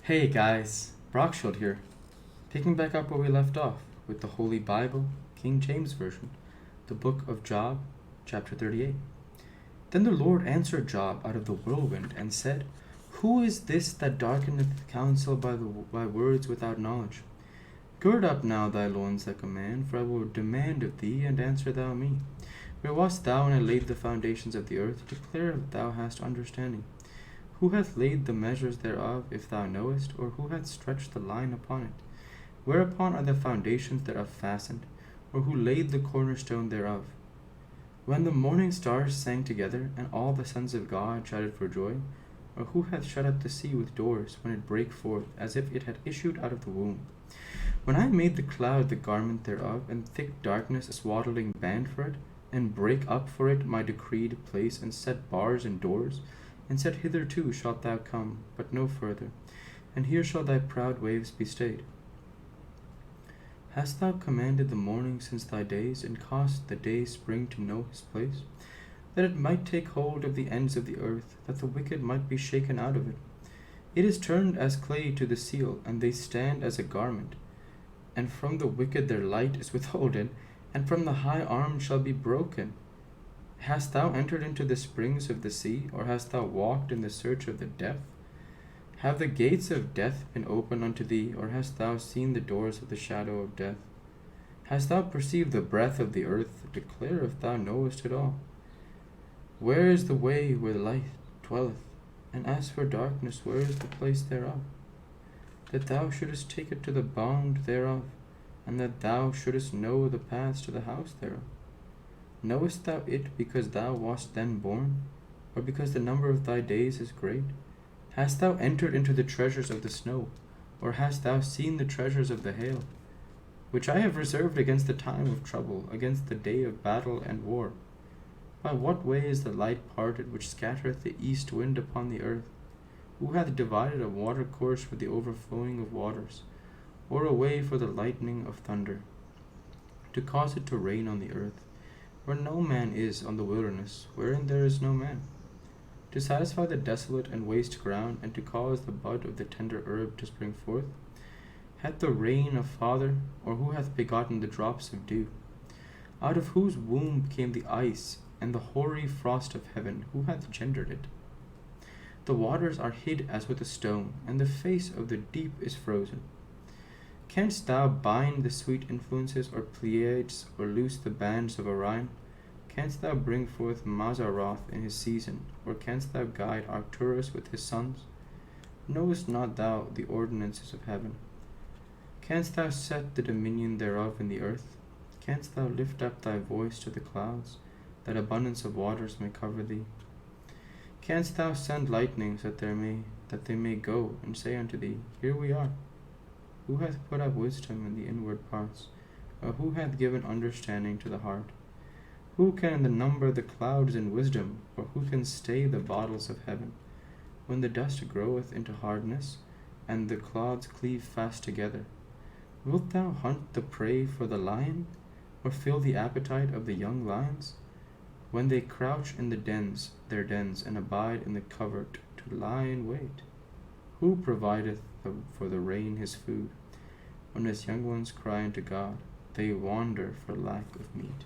Hey guys, Brockshield here, picking back up where we left off with the Holy Bible, King James Version, the book of Job, chapter 38. Then the Lord answered Job out of the whirlwind and said, Who is this that darkeneth counsel by words without knowledge? Gird up now thy loins like a man, for I will demand of thee, and answer thou me. Where wast thou when I laid the foundations of the earth? Declare that thou hast understanding. Who hath laid the measures thereof, if thou knowest, or who hath stretched the line upon it? Whereupon are the foundations thereof fastened, or who laid the cornerstone thereof? When the morning stars sang together, and all the sons of God shouted for joy, or who hath shut up the sea with doors, when it brake forth, as if it had issued out of the womb? When I made the cloud the garment thereof, and thick darkness a swaddling band for it, and brake up for it my decreed place, and set bars and doors, and said, Hitherto shalt thou come, but no further, and here shall thy proud waves be stayed. Hast thou commanded the morning since thy days, and caused the day spring to know his place, that it might take hold of the ends of the earth, that the wicked might be shaken out of it? It is turned as clay to the seal, and they stand as a garment. And from the wicked their light is withholden, and from the high arm shall be broken. Hast thou entered into the springs of the sea, or hast thou walked in the search of the depth? Have the gates of death been opened unto thee, or hast thou seen the doors of the shadow of death? Hast thou perceived the breadth of the earth? Declare if thou knowest it all. Where is the way where light dwelleth? And as for darkness, where is the place thereof? That thou shouldest take it to the bound thereof, and that thou shouldest know the paths to the house thereof. Knowest thou it because thou wast then born, or because the number of thy days is great? Hast thou entered into the treasures of the snow, or hast thou seen the treasures of the hail, which I have reserved against the time of trouble, against the day of battle and war? By what way is the light parted, which scattereth the east wind upon the earth? Who hath divided a watercourse for the overflowing of waters, or a way for the lightning of thunder, to cause it to rain on the earth, where no man is, on the wilderness, wherein there is no man, to satisfy the desolate and waste ground, and to cause the bud of the tender herb to spring forth? Hath the rain a father, or who hath begotten the drops of dew? Out of whose womb came the ice, and the hoary frost of heaven? Who hath gendered it? The waters are hid as with a stone, and the face of the deep is frozen. Canst thou bind the sweet influences or Pleiades, or loose the bands of Orion? Canst thou bring forth Mazaroth in his season, or canst thou guide Arcturus with his sons? Knowest not thou the ordinances of heaven? Canst thou set the dominion thereof in the earth? Canst thou lift up thy voice to the clouds, that abundance of waters may cover thee? Canst thou send lightnings that they may go and say unto thee, Here we are? Who hath put up wisdom in the inward parts, or who hath given understanding to the heart? Who can number the clouds in wisdom, or who can stay the bottles of heaven? When the dust groweth into hardness, and the clods cleave fast together, wilt thou hunt the prey for the lion, or fill the appetite of the young lions? When they crouch in their dens, and abide in the covert to lie in wait, who provideth for the rain his food? When his young ones cry unto God, they wander for lack of meat.